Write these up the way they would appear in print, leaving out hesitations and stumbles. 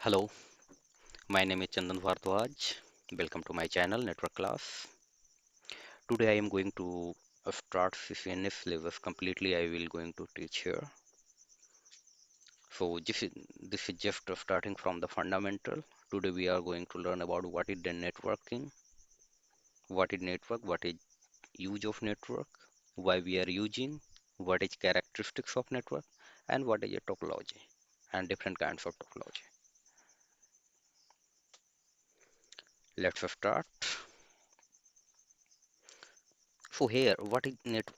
Hello, my name is Chandan Bhardwaj. Welcome to my channel, Network Class. Today I am going to start CCNA syllabus completely. I will going to teach here. So this is just starting from the fundamental. Today we are going to learn about what is the networking, what is use of network, why we are using, what is characteristics of network, and what is a topology, and different kinds of topology. Let's start. So here, what is network?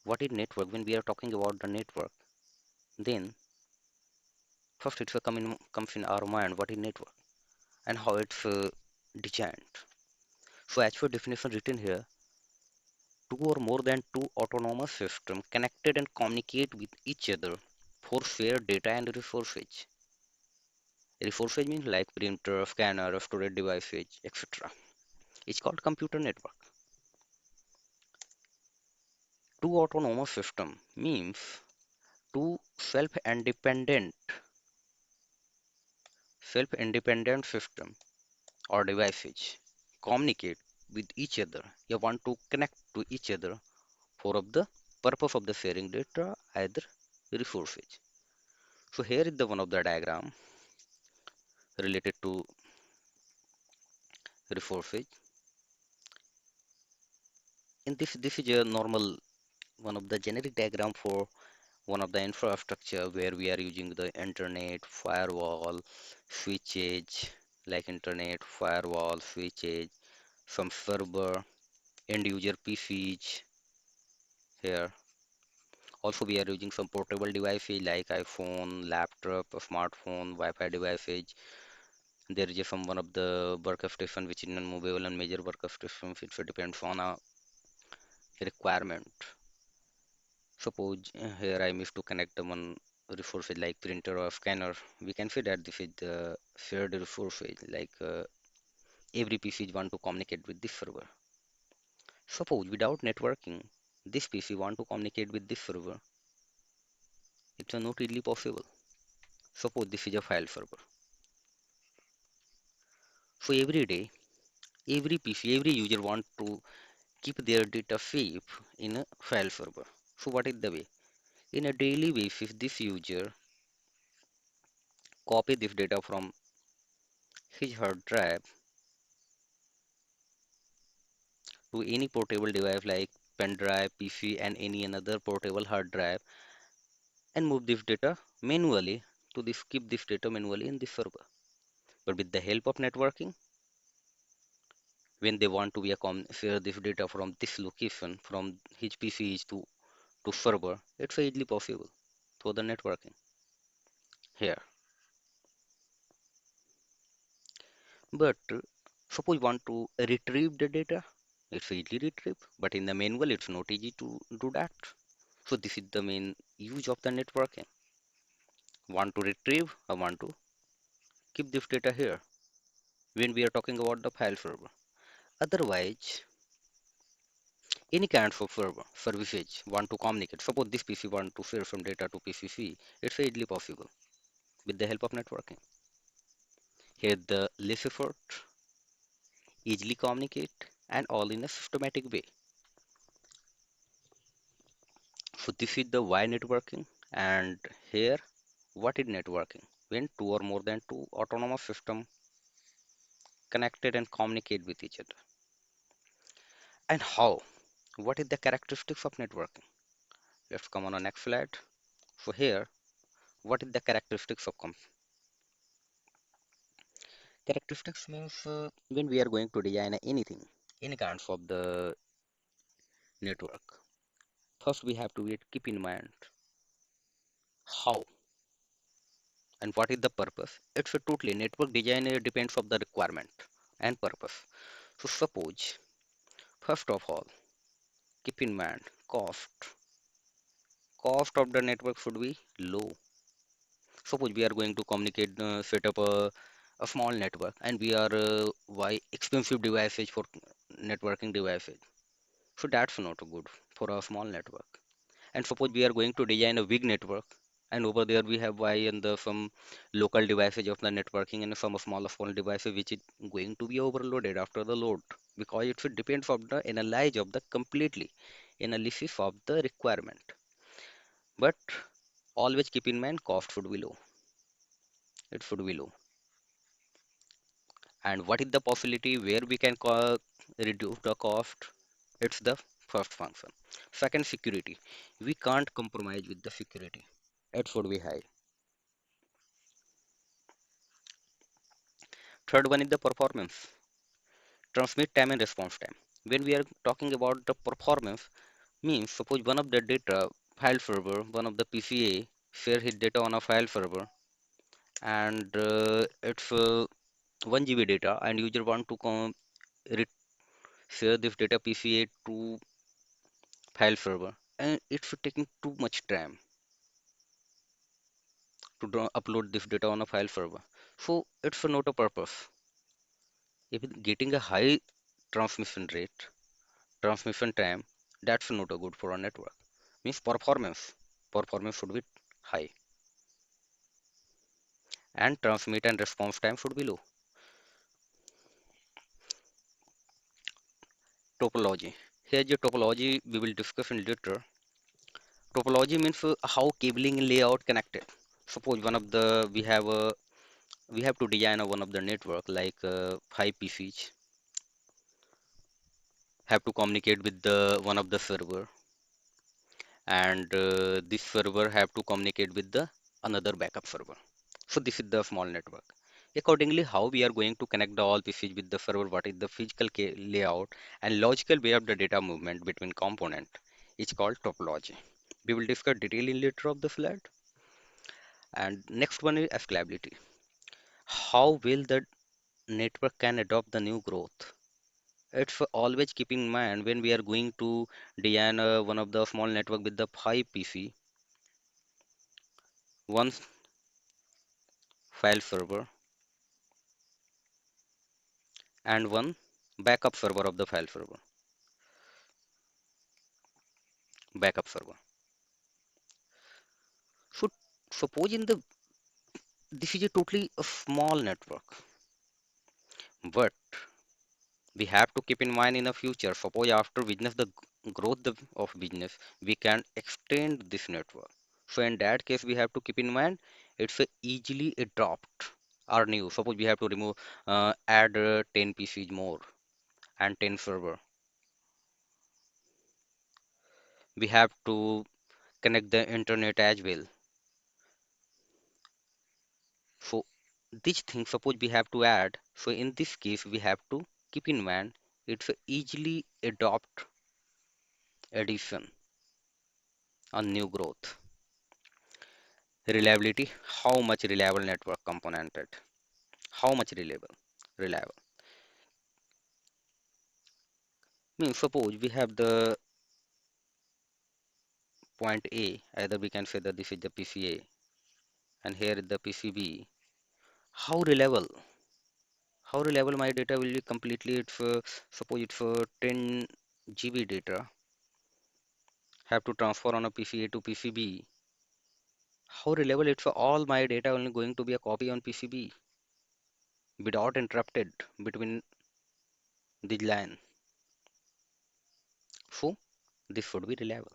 What is network? When we are talking about the network, then first it's comes in our mind what is network and how it's designed. So as per definition written here, two or more than two autonomous systems connected and communicate with each other for shared data and resources. Resources means like printer, scanner, storage devices, etc. It's called computer network. Two autonomous system means two self-independent system or devices communicate with each other. You want to connect to each other for of the purpose of the sharing data, either resources. So here is the one of the diagram related to resources. In this is a normal one of the generic diagram for one of the infrastructure where we are using the internet, firewall, switches like internet, firewall, switches, some server, end user PCs here. Also, we are using some portable devices like iPhone, laptop, smartphone, Wi-Fi devices. There is some one of the workstation which is non-movable and major workstation. It depends on a requirement. Suppose here I wish to connect the one resources like printer or scanner. We can say that this is the shared resources like every PC want to communicate with this server. Suppose without networking, this PC want to communicate with this server. It's not really possible. Suppose this is a file server. So every day, every PC, every user want to keep their data safe in a file server. So what is the way? In a daily basis, this user copy this data from his hard drive to any portable device like pen drive, PC, and any another portable hard drive and move this data manually to this keep this data manually in this server. But with the help of networking, when they want to be a share this data from this location from his PC to server, it's easily possible through the networking here. But suppose want to retrieve the data, it's easily retrieve, but in the manual it's not easy to do that. So this is the main use of the networking. Want to retrieve, I want to keep this data here when we are talking about the file server. Otherwise, any kind of server services want to communicate. Suppose this PC want to share some data to PCC, it's easily possible with the help of networking. Here the less effort, easily communicate, and all in a systematic way. So this is the why networking, and here what is networking? When two or more than two autonomous systems connected and communicate with each other. And how? What is the characteristics of networking? Let's come on the next slide. So here, what is the characteristics of characteristics means when we are going to design anything, any kinds of the network. First, we have to keep in mind how and what is the purpose. It's a totally network design depends of the requirement and purpose. So suppose, first of all, keep in mind cost. Cost of the network should be low. Suppose we are going to communicate, set up a small network, and we are buy expensive devices for networking devices. So that's not good for a small network. And suppose we are going to design a big network, And over there we have Y and the some local devices of the networking and some small devices which is going to be overloaded after the load because it should depend on the analyze of the completely analysis of the requirement. But always keep in mind cost should be low. It should be low. And what is the possibility where we can reduce the cost? It's the first function. Second, security. We can't compromise with the security. It should be high. Third one is the performance. Transmit time and response time. When we are talking about the performance, means suppose one of the data file server, one of the PCA share his data on a file server, and it's 1 GB data, and user want to re share this data PCA to file server, and it's taking too much time to upload this data on a file server. So it's not a purpose. If getting a high transmission rate, transmission time, that's not a good for a network. Means performance should be high, and transmit and response time should be low. Topology. Here's your topology we will discuss in later. Topology means how cabling and layout connected. Suppose one of the we have to design a one of the network like 5 PCs have to communicate with the one of the server, and this server have to communicate with the another backup server. So this is the small network. Accordingly, how we are going to connect the all pieces with the server, what is the physical layout and logical way of the data movement between component is called topology. We will discuss detail in later of the slide. And next one is scalability. How will the network can adopt the new growth? It's always keeping in mind when we are going to design one of the small network with the 5 PC, one file server and one backup server of the file server, backup server. So suppose in the this is a totally a small network, but we have to keep in mind in the future. Suppose after business the growth of business, we can extend this network. So in that case, we have to keep in mind it's a easily adopt or new. Suppose we have to remove add 10 PCs more and 10 server. We have to connect the internet as well. So this thing, suppose we have to add. So in this case, we have to keep in mind it's a easily adopt addition on new growth. Reliability, how much reliable network componented? How much reliable? Reliable. Means suppose we have the point A, either we can say that this is the PCA and here is the PCB. How reliable? How reliable my data will be completely? It's suppose it's 10 GB data have to transfer on a PCA to PCB. How reliable it's all my data only going to be a copy on PCB without interrupted between the line. So this should be reliable.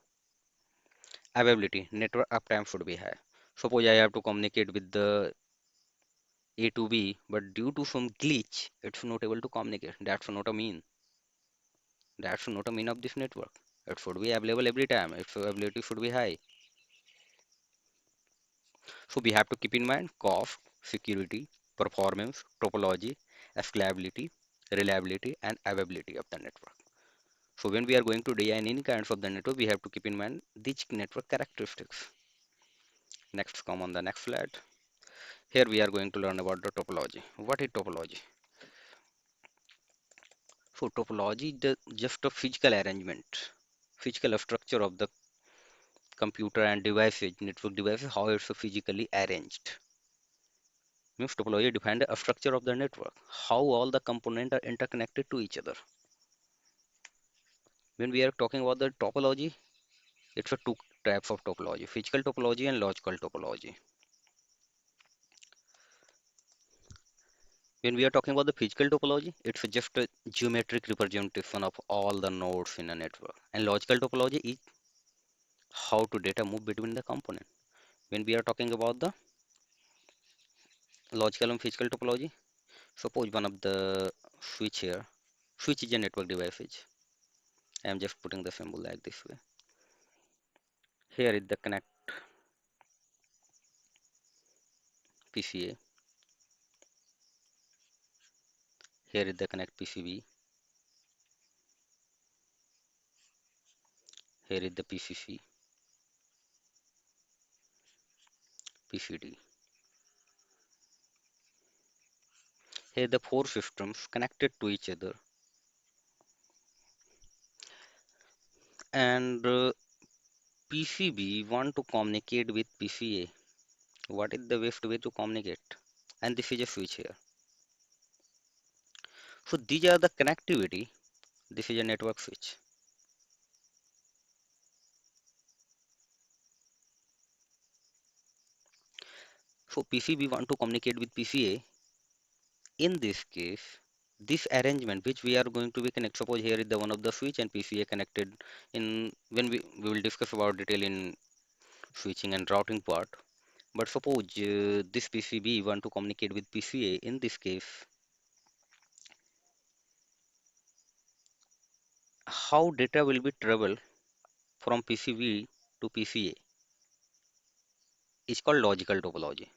Availability, network uptime should be high. Suppose I have to communicate with the A to B, but due to some glitch, it's not able to communicate. That's not a mean. That's not a mean of this network. It should be available every time. Its availability should be high. So we have to keep in mind cost, security, performance, topology, scalability, reliability, and availability of the network. So when we are going to design any kinds of the network, we have to keep in mind these network characteristics. Next, come on the next slide. Here we are going to learn about the topology. What is topology? So topology is just a physical arrangement, physical structure of the computer and devices, network devices, how it's physically arranged. Means topology defines the structure of the network, how all the components are interconnected to each other. When we are talking about the topology, it's a two types of topology, physical topology and logical topology. When we are talking about the physical topology, it's just a geometric representation of all the nodes in a network. And logical topology is how to data move between the component. When we are talking about the logical and physical topology, suppose one of the switch here, switch is a network device. I am just putting the symbol like this way. Here is the connect PCA. Here is the connect PCB. Here is the PCC, PCD. Here the four systems connected to each other. And PCB want to communicate with PCA. What is the best way to communicate? And this is a switch here. So these are the connectivity. This is a network switch. So PCB want to communicate with PCA. In this case, this arrangement which we are going to be connect. Suppose here is the one of the switch and PCA connected in when we will discuss about detail in switching and routing part. But suppose this PCB want to communicate with PCA. In this case, how data will be travel from PCB to PCA is called logical topology.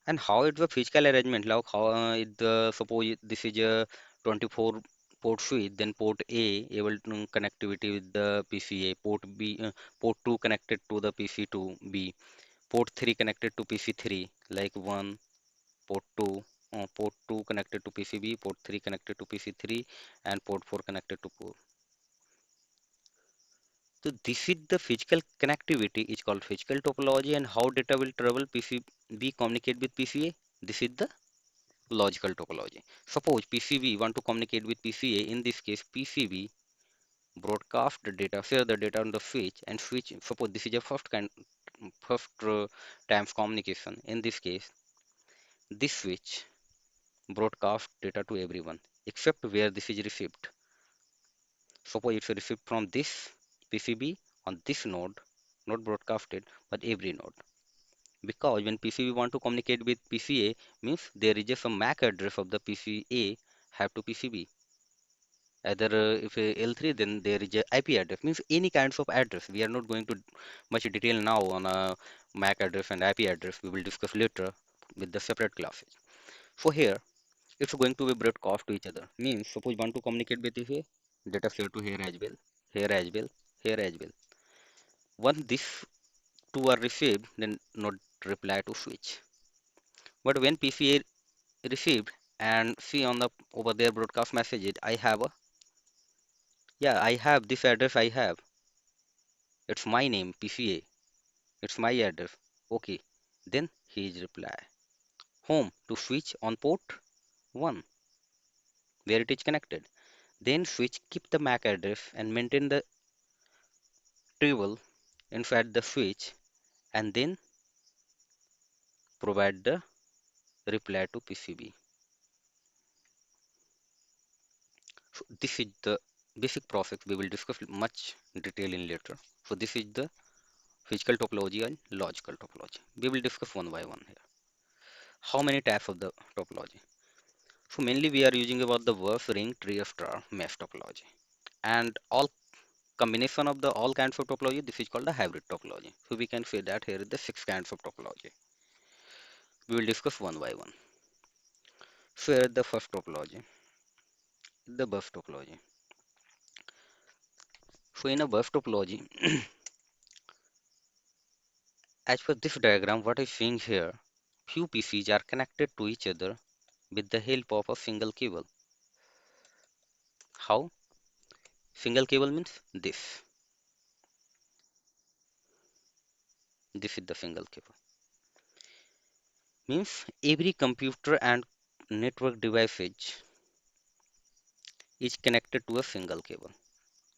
And how it's a physical arrangement, like how suppose this is a 24 port switch, then port A able to connectivity with the PCA, port B, port 2 connected to the PC2B, port 3 connected to PC3, like 1, port 2, port 2 connected to PCB, port 3 connected to PC3, and port 4 connected to port. So this is the physical connectivity is called physical topology, and how data will travel PCB communicate with PCA. This is the logical topology. Suppose PCB want to communicate with PCA. In this case, PCB broadcast the data, share the data on the switch, and switch. Suppose this is a first times communication. In this case, this switch broadcast data to everyone except where this is received. Suppose it's received from this PCB on this node, not broadcasted, but every node. Because when PCB want to communicate with PCA, means there is just some MAC address of the PCA have to PCB. Either if L3, then there is a IP address. Means any kinds of address. We are not going to much detail now on a MAC address and IP address. We will discuss later with the separate classes. So here, it's going to be broadcast to each other. Means suppose want to communicate with here, data share to here as well, here as well, here as well. Once these two are received, then not reply to switch. But when PCA received and see on the over there broadcast message, I have a yeah, I have this address I have. It's my name, PCA. It's my address. Okay. Then he is reply. Home to switch on port 1 where it is connected. Then switch keep the MAC address and maintain the table inside the switch and then provide the reply to PCB. So this is the basic process. We will discuss much detail in later. So this is the physical topology and logical topology. We will discuss one by one here. How many types of the topology? So mainly we are using about the verse, ring, tree, star, mesh topology. And all combination of the all kinds of topology, this is called the hybrid topology. So we can say that here is the six kinds of topology. We will discuss one by one. So here is the first topology, the bus topology. So in a bus topology, as per this diagram, what is seeing here, few PCs are connected to each other with the help of a single cable. How? Single cable means this. This is the single cable. Means every computer and network device is connected to a single cable.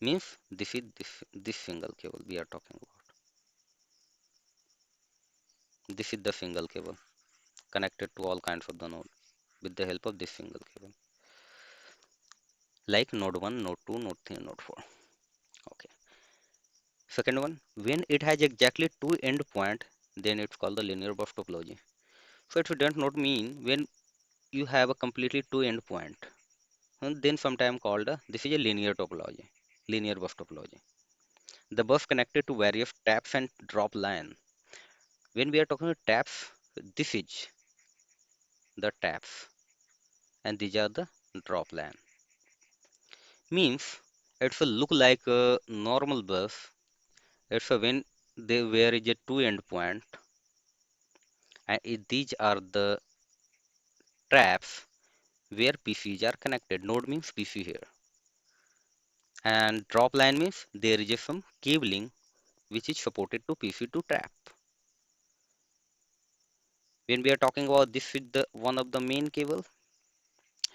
Means this single cable we are talking about. This is the single cable connected to all kinds of the node with the help of this single cable, like node 1, node 2, node 3, node 4. Okay. Second one, when it has exactly two end point, then it's called the linear bus topology. So it does not mean when you have a completely two end point, and then sometime called this is a linear topology, linear bus topology. The bus connected to various taps and drop line. When we are talking about taps, this is the taps, and these are the drop line. Means it's a look like a normal bus. It's a when they where is a two end point, and these are the traps where PCs are connected. Node means PC here, and drop line means there is a some cabling which is supported to PC to trap. When we are talking about this is the one of the main cable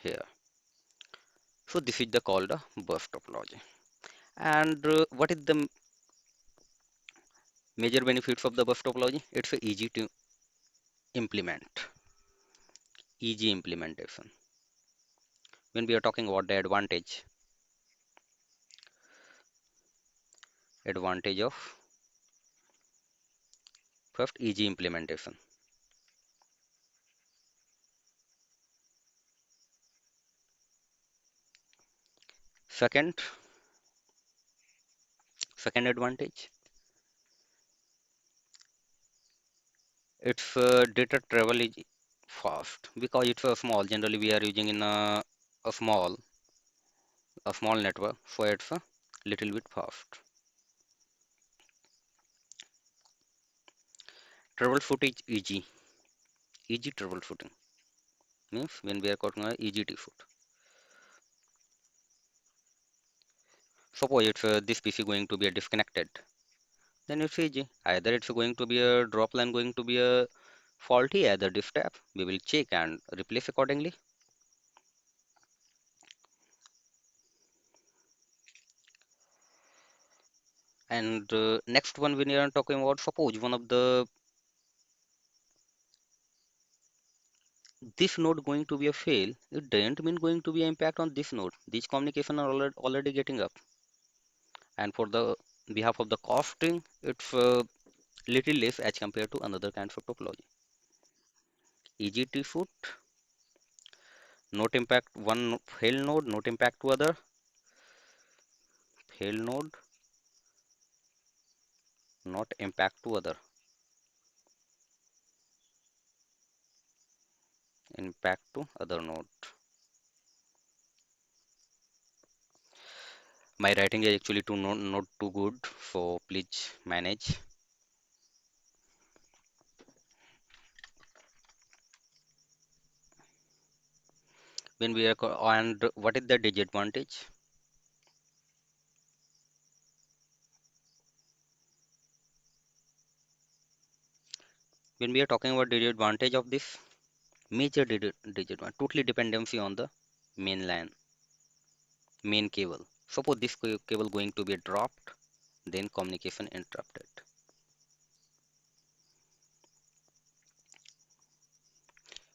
here. So this is the called bus topology. And what is the major benefits of the bus topology? It's easy to implement, easy implementation. When we are talking about the advantage of first easy implementation. Second, second advantage, its data travel is fast because it's a small. Generally, we are using in a small network, so it's a little bit fast. Troubleshooting is easy troubleshooting means when we are talking about easy to shoot. Suppose it's this PC going to be a disconnected, then it's easy. Either it's going to be a drop line going to be a faulty, either diff tap. We will check and replace accordingly. And next one, when you are talking about suppose one of the this node going to be a fail, it doesn't mean going to be an impact on this node. These communication are already getting up. And for the behalf of the costing, it's little less as compared to another kinds of topology. Easy to shoot, not impact one fail node, not impact to other fail node, not impact to other impact to other node. My writing is actually too not too good, so please manage. When we are and what is the disadvantage? When we are talking about disadvantage of this, major disadvantage, totally dependency on the main line, main cable. Suppose this cable going to be dropped, then communication interrupted.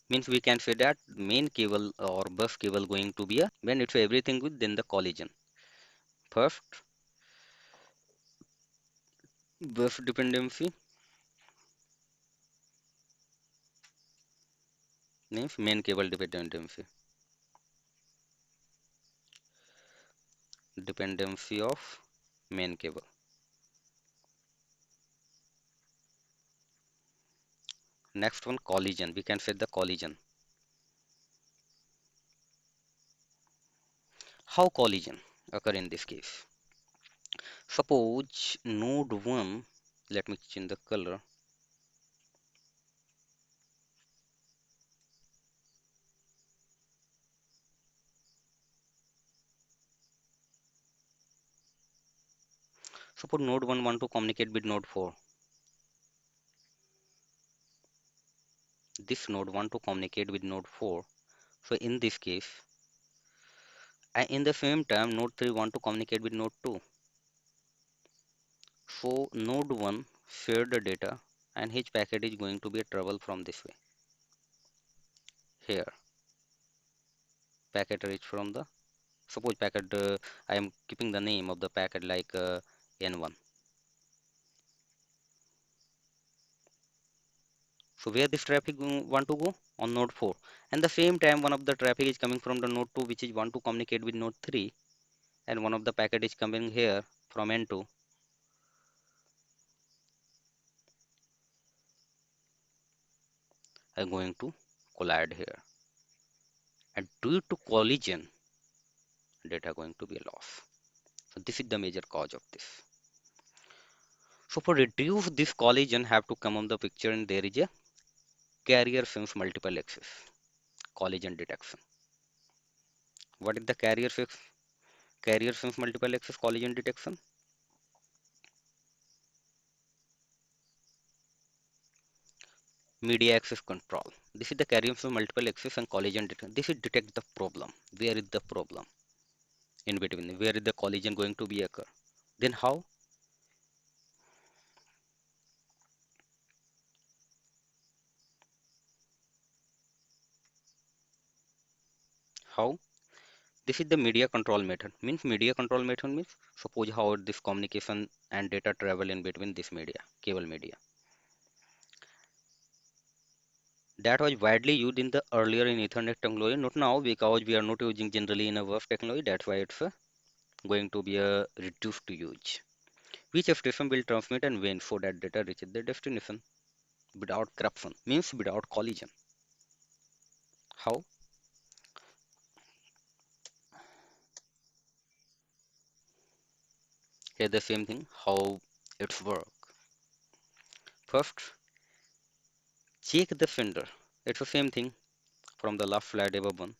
Means we can say that main cable or bus cable going to be a when it's everything good, then the collision. First, bus dependency means main cable dependency. Dependency of main cable. Next one, collision. We can say the collision. How collision occur in this case? Suppose node 1, let me change the color. Suppose node 1 want to communicate with node 4. This node want to communicate with node 4. So in this case, And in the same time, node 3 want to communicate with node 2. So node 1 share the data and his packet is going to be a travel from this way. Here, packet reach from the, suppose packet, I am keeping the name of the packet like N1. So where this traffic want to go? On node 4. And the same time, one of the traffic is coming from the node 2, which is want to communicate with node 3. And one of the packet is coming here from N2, are going to collide here. And due to collision, data going to be lost. So this is the major cause of this. So for reduce this collision have to come on the picture, and there is a carrier sense multiple access collision detection. What is the carrier sense multiple access collision detection? Media access control. This is the carrier sense multiple access and collision detection. This is detect the problem. Where is the problem in between? Where is the collision going to be occur? Then how? How? This is the media control method. Means media control method means suppose how this communication and data travel in between this media, cable media. That was widely used in the earlier in Ethernet technology, not now because we are not using generally in a WAF technology. That's why it's going to be a reduced to use. Which station will transmit and when so that data reaches the destination without corruption, means without collision. How? Here the same thing, how it's work. First, check the sender. It's the same thing from the last slide above one.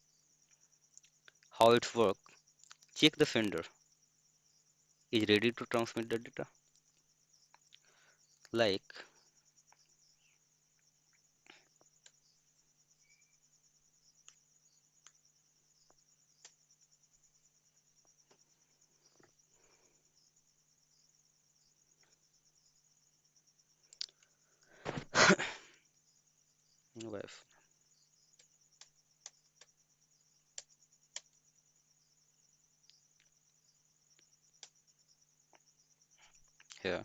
How it's work. Check the sender is ready to transmit the data. Like, WAF. Here,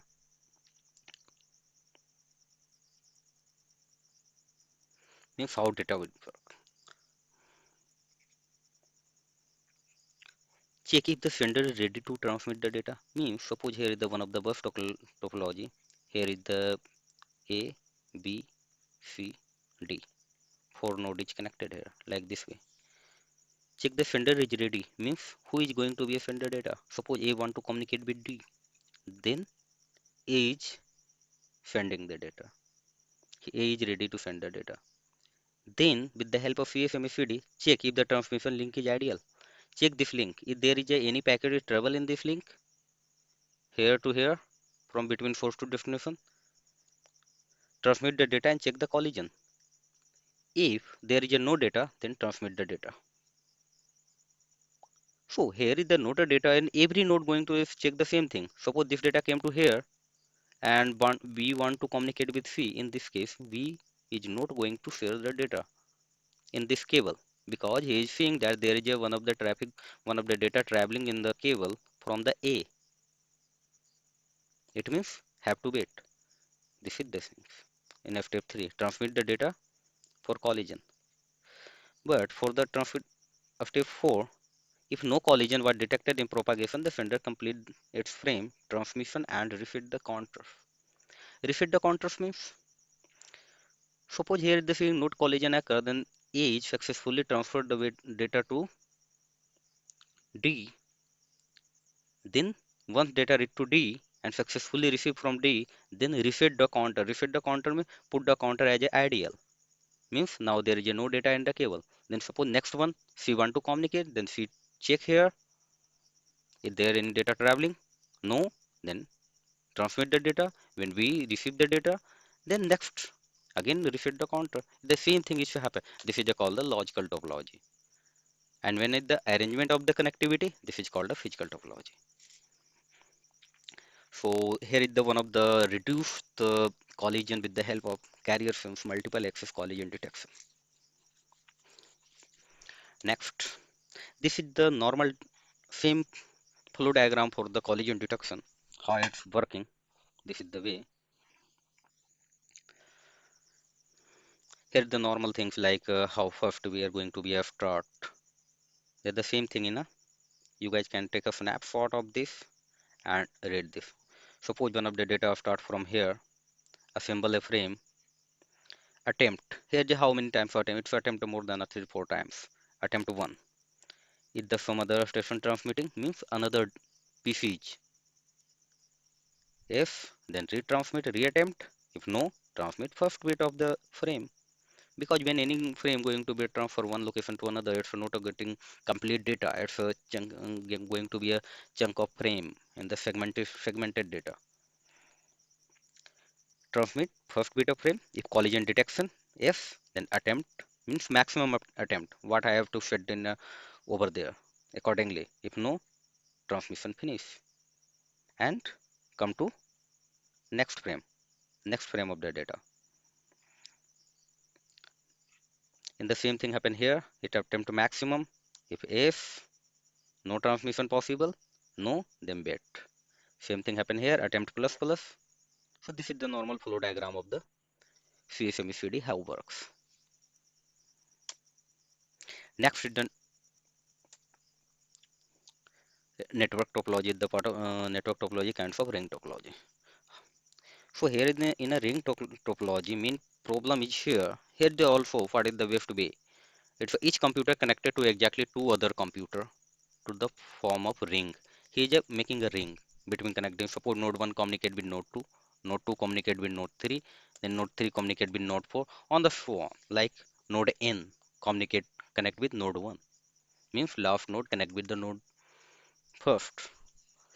means how data will work. Check if the sender is ready to transmit the data. Means suppose here is the one of the bus topology. Here is the A, B, C, D. Four node is connected here like this way. Check the sender is ready. Means who is going to be a sender data. Suppose A want to communicate with D. Then A is sending the data. A is ready to send the data. Then with the help of CSMA check if the transmission link is ideal. Check this link. If there is any packet is travel in this link, here to here, from between source to destination, transmit the data and check the collision. If there is no data, then transmit the data. So here is the node data, and every node going to is check the same thing. Suppose this data came to here and we want to communicate with C. In this case, V is not going to share the data in this cable because he is seeing that there is a one of the data traveling in the cable from the A. It means have to wait. This is the thing. In step 3, transmit the data for collision. But for the transmit of step 4, if no collision was detected in propagation, the sender complete its frame transmission and refit the counters. Refit the counters means suppose here the same node collision occur, then A is successfully transferred the data to D. Then once data read to D and successfully received from D, then reset the counter. Reset the counter means put the counter as a ideal. Means now there is no data in the cable. Then suppose next one she want to communicate, then she check here is there any data traveling? No, then transmit the data. When we receive the data, then next again reset the counter. The same thing is to happen. This is called the logical topology. And when it the arrangement of the connectivity, this is called a physical topology. So here is the one of the reduce the collision with the help of carrier films multiple access collision detection. Next, this is the normal same flow diagram for the collision detection. How it's working. This is the way. Here the normal things like how first we are going to be a start. They're the same thing, you guys can take a snapshot of this and read this. Suppose one of the data start from here, assemble a frame, attempt. Here's how many times attempt. It's attempt more than a 3-4 times. Attempt 1. If the some other station transmitting means another PCH. If then retransmit, reattempt. If no, transmit first bit of the frame. Because when any frame going to be transfer one location to another, it's not a getting complete data. It's a chunk, going to be a chunk of frame in the segmented data. Transmit first bit of frame. If collision detection, yes, then attempt means maximum attempt. What I have to set in over there accordingly. If no, transmission finish and come to next frame of the data. And the same thing happen here. It attempt to maximum. If yes, no transmission possible, no, then bet. Same thing happen here. Attempt plus plus. So this is the normal flow diagram of the CSMA how works. Next is the network topology. The part of network topology kinds of ring topology. So here in a ring topology, mean problem is here. Here they also what is the best way. It's each computer connected to exactly two other computer to the form of ring. He is making a ring between connecting. Suppose node 1 communicate with node 2 communicate with node 3, then node 3 communicate with node 4, on the so on. Like node n connect with node 1. Means last node connect with the node first.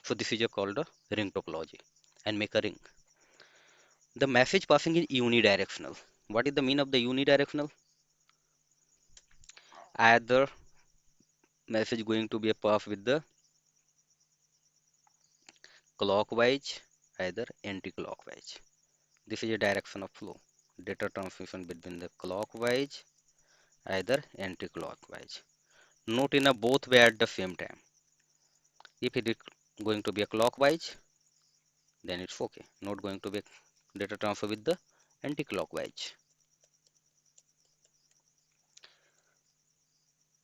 So this is called a ring topology and make a ring. The message passing is unidirectional. What is the mean of the unidirectional? Either message going to be a path with the clockwise, either anti-clockwise. This is a direction of flow. Data transmission between the clockwise, either anti-clockwise. Not in a both way at the same time. If it is going to be a clockwise, then it's okay. Not going to be data transfer with the anti-clockwise.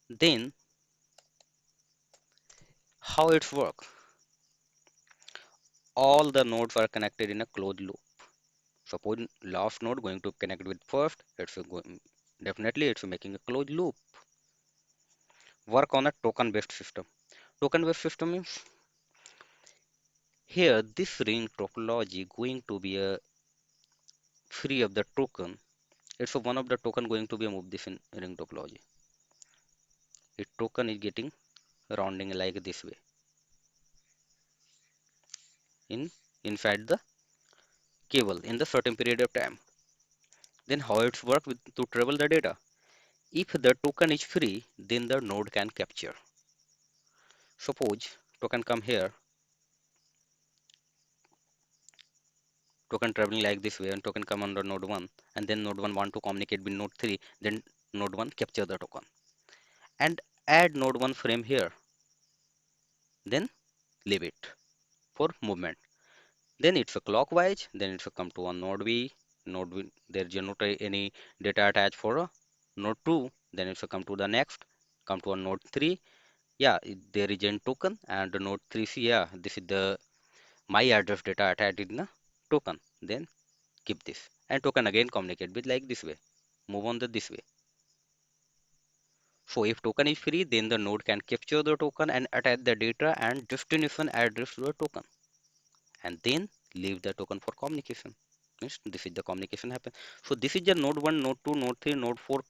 Then how it's work? All the nodes are connected in a closed loop. Suppose last node going to connect with first, definitely it's making a closed loop. Work on a token based system. Token based system means here this ring topology going to be a free of the token. It's one of the token going to be moved this in ring topology. It token is getting rounding like this way in inside the cable in the certain period of time. Then how it's work with to travel the data? If the token is free, then the node can capture. Suppose token come here, token traveling like this way, and token come under node 1, and then node 1 want to communicate with node 3, then node 1 capture the token and add node 1 frame here, then leave it for movement. Then it's a clockwise, then it's a come to a node V, there is not any data attached for a node 2, then it's a come to the next, come to a node 3. Yeah, there is a token and the node 3 see, yeah, this is the my address data attached in the token. Then keep this and token again communicate with like this way, move on the this way. So if token is free, then the node can capture the token and attach the data and destination address to the token and then leave the token for communication. Means this is the communication happen. So this is the node 1, node 2, node 3, node 4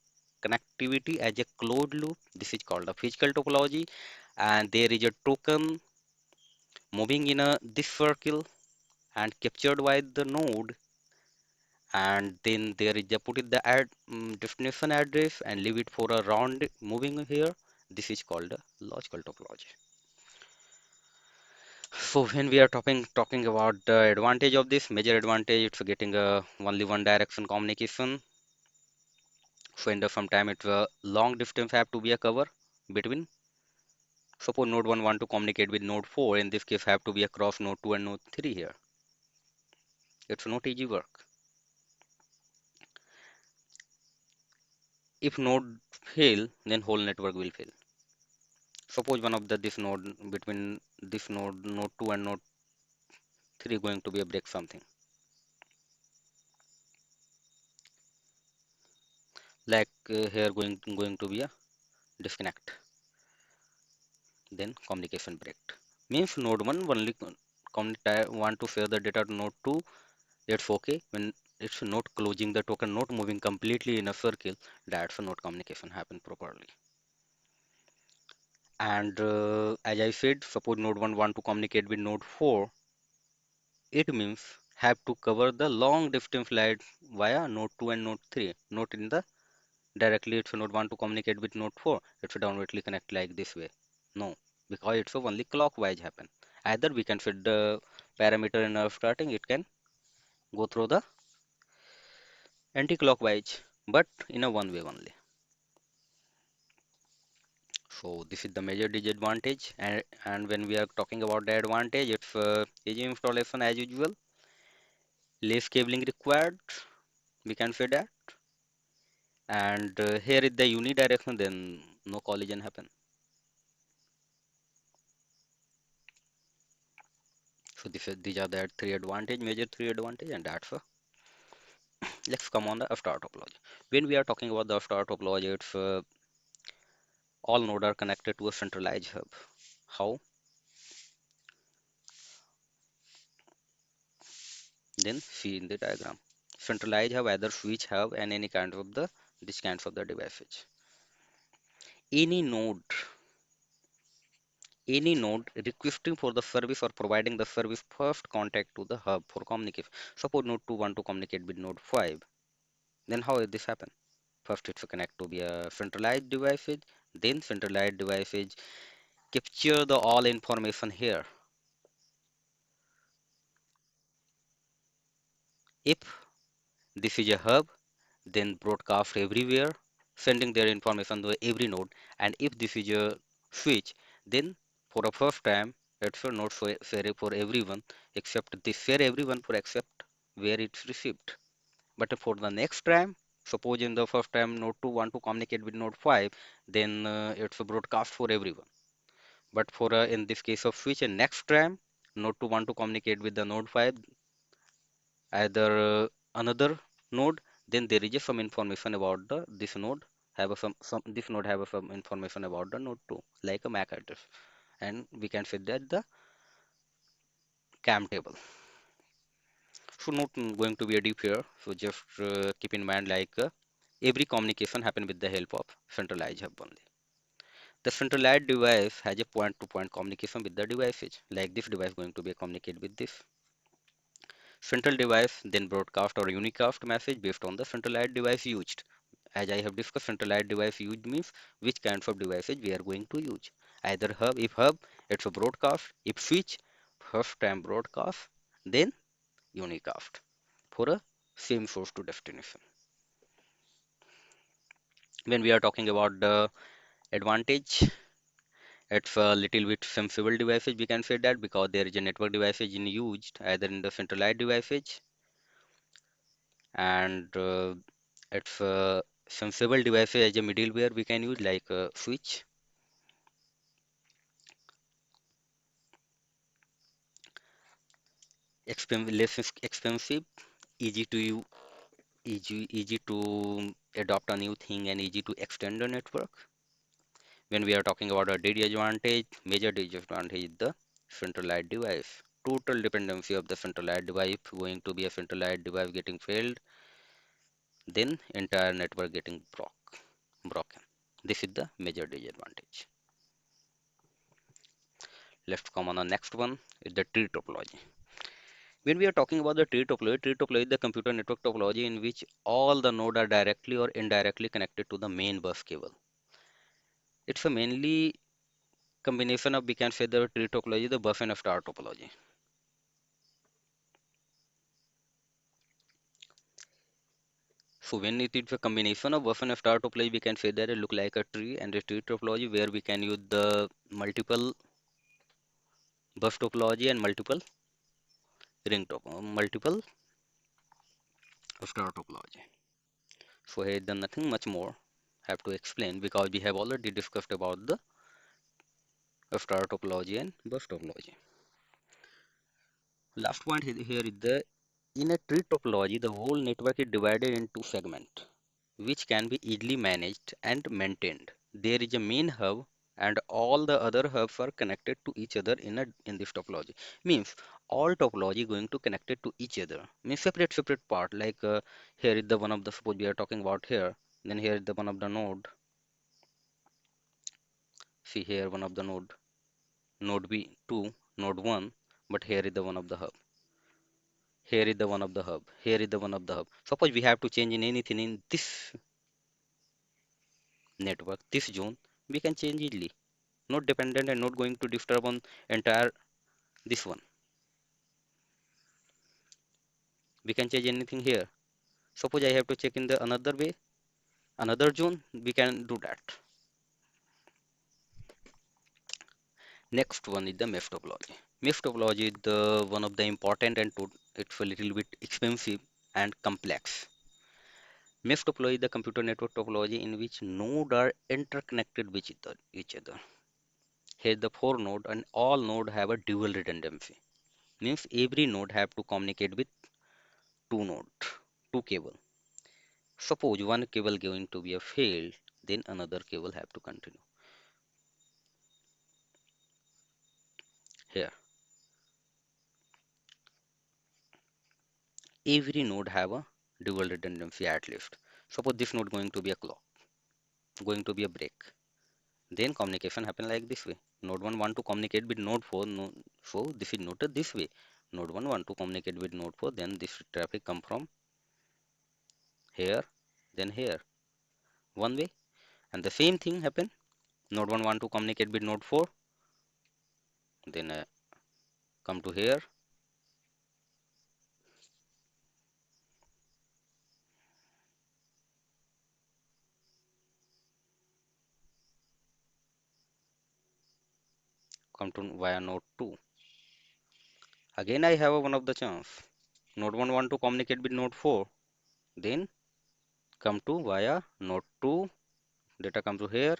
connectivity as a closed loop. This is called a physical topology, and there is a token moving in a this circle and captured by the node, and then there is a put it the destination address and leave it for a round moving here. This is called a logical topology. So when we are talking about the advantage of this, major advantage, it's getting a only one direction communication. So in the sometime it's a long distance have to be a cover between. Suppose node 1 want to communicate with node 4, in this case have to be across node 2 and node 3 here. It's not easy work. If node fail, then whole network will fail. Suppose one of the this node between this node 2 and node 3 going to be a break something. Like here going to be a disconnect. Then communication break. Means node 1 only want to share the data to node 2. It's okay when it's not closing the token, not moving completely in a circle. That's not communication happen properly. And as I said, suppose node 1 want to communicate with node 4, it means have to cover the long distance line via node 2 and node 3, not in the directly. It's node want to communicate with node 4, it's downwardly connect like this way. No, because it's only clockwise happen. Either we can fit the parameter in our starting, it can go through the anti-clockwise, but in a one way only. So this is the major disadvantage, and when we are talking about the advantage, it's easy installation as usual, less cabling required, we can say that, and here is the unidirectional, then no collision happen. So these are the three advantage, major three advantage, and that's let's come on the after topology. When we are talking about the after topology, it's all nodes are connected to a centralized hub. How? Then see in the diagram. Centralized hub, either switch hub and any kind of the this kinds of the devices. Any node, any node requesting for the service or providing the service first contact to the hub for communication. Suppose node 2 want to communicate with node 5. Then how will this happen? First it's a connect to be a centralized devices. Then centralized devices capture the all information here. If this is a hub, then broadcast everywhere, sending their information to every node. And if this is a switch, then for the first time, it should not share it for everyone, except this share everyone for except where it's received. But for the next time, suppose in the first time node 2 want to communicate with node 5, then it's a broadcast for everyone. But for in this case of switch, and next time node 2 want to communicate with the node 5, either another node, then there is some information about the this node have a some this node have a some information about the node 2, like a MAC address, and we can say that the cam table. So not going to be a deep here, so just keep in mind like every communication happen with the help of centralized hub only. The centralized device has a point to point communication with the devices, like this device going to be communicate with this central device, then broadcast or unicast message based on the centralized device used. As I have discussed, centralized device used means which kinds of devices we are going to use. Either hub, if hub, it's a broadcast. If switch, first time broadcast, then unicast for a same source to destination. When we are talking about the advantage, it's a little bit sensible devices. We can say that because there is a network devices in used either in the centralized devices, and it's a sensible devices as a middleware we can use like a switch. Less expensive, easy to use, easy to adopt a new thing, and easy to extend the network. When we are talking about a disadvantage, major disadvantage is the centralized device. Total dependency of the centralized device going to be a centralized device getting failed, then entire network getting broken. This is the major disadvantage. Let's come on the next one is the tree topology. When we are talking about the tree topology is the computer network topology in which all the nodes are directly or indirectly connected to the main bus cable. It's a mainly combination of, we can say, the tree topology, the buff and star topology. So when it is a combination of buff and star topology, we can say that it look like a tree, and a tree topology where we can use the multiple buff topology and multiple star topology. So here then nothing much more have to explain because we have already discussed about the star topology and buff topology. Last point here is the in a tree topology, the whole network is divided into segments, which can be easily managed and maintained. There is a main hub, and all the other hubs are connected to each other in this topology. Means all topology going to connect it to each other. Means separate part. Like here is the one of the, suppose we are talking about here. Then here is the one of the node. See here one of the node B 2, node 1. But here is the one of the hub. Here is the one of the hub. Here is the one of the hub. Suppose we have to change in anything in this network, this zone, we can change easily. Not dependent and not going to disturb on entire this one. We can change anything here. Suppose I have to check in the another way, another zone, we can do that. Next one is the mesh topology. Mesh topology is the one of the important and it's a little bit expensive and complex. Mesh topology is the computer network topology in which nodes are interconnected with each other. Here the four node and all node have a dual redundancy. Means every node have to communicate with two node, two cable. Suppose one cable going to be a failed, then another cable have to continue. Here, every node have a dual redundancy at least. Suppose this node going to be a clock, going to be a break. Then communication happen like this way. Node 1 want to communicate with node 4, so this is noted this way. Node 1 want to communicate with node 4, then this traffic come from here, then here, one way. And the same thing happen. Node 1 want to communicate with node 4, then come to here, come to via node 2. Again, I have one of the chance. Node 1 want to communicate with node 4, then come to via node 2, data come to here,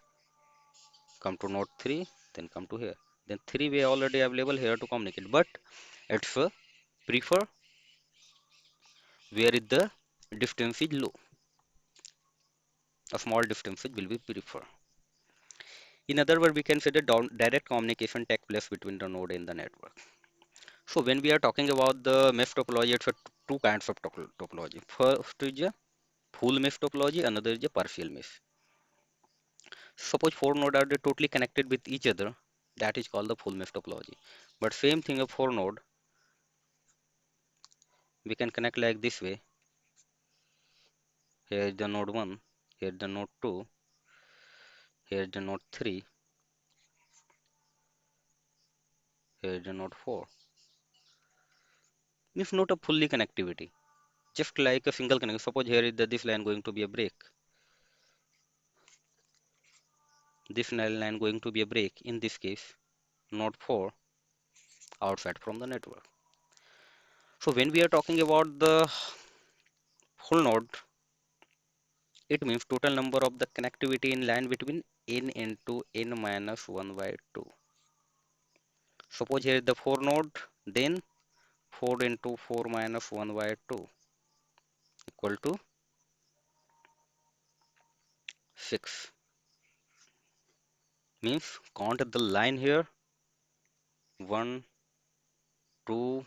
come to node 3, then come to here. Then three way already available here to communicate, but it's prefer where is the distance is low. A small distance will be prefer. In other words, we can say the direct communication take place between the node and the network. So when we are talking about the mesh topology, it's a two kinds of topology. First is a full mesh topology, another is a partial mesh. Suppose four nodes are totally connected with each other, that is called the full mesh topology. But same thing of four node, we can connect like this way. Here is the node 1, here is the node 2, here is the node 3, here is the node 4. Means not a fully connectivity, just like a single connection. Suppose here is this line going to be a break. This line going to be a break. In this case, node 4 outside from the network. So when we are talking about the full node, it means total number of the connectivity in line between n into n minus 1 by 2. Suppose here is the 4 node, then 4 into 4 minus 1 by 2 equal to 6. Means count the line here, 1, 2,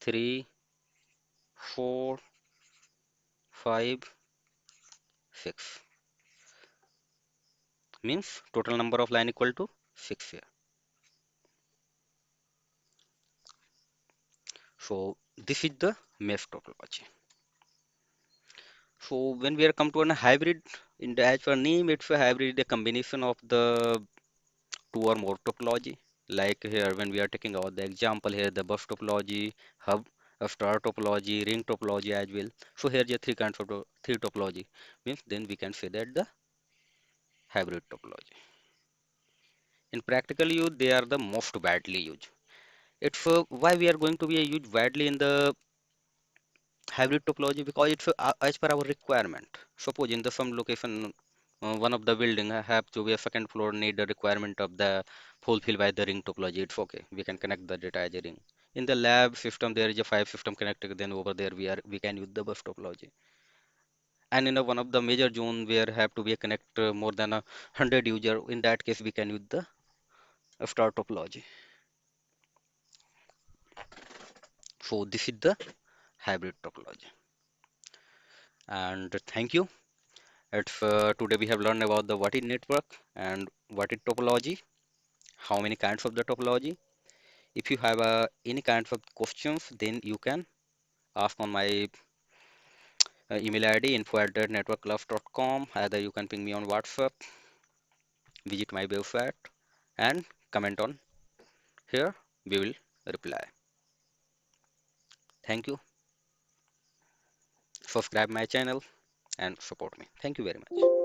3, 4, 5, 6. Means total number of line equal to 6 here. So this is the mesh topology. So when we are come to a hybrid, in the as per name, it's a hybrid, a combination of the two or more topology. Like here, when we are taking out the example here, the bus topology, hub, a star topology, ring topology as well. So here are three kinds of three topology. Means then we can say that the hybrid topology. In practical use, they are the most widely used. It's why we are going to be used widely in the hybrid topology because it's as per our requirement. Suppose in the some location, one of the building have to be a second floor need the requirement of the fulfilled by the ring topology. It's okay. We can connect the data as a ring. In the lab system, there is a five system connected. Then over there we can use the bus topology. And in a, one of the major zone where have to be a connect more than 100 user. In that case, we can use the star topology. So this is the hybrid topology. And thank you. It's today we have learned about the what is network and what is topology, how many kinds of the topology. If you have any kinds of questions, then you can ask on my email ID info@networkclubs.com. Either you can ping me on WhatsApp, visit my website, and comment on here. We will reply. Thank you. Subscribe my channel and support me. Thank you very much.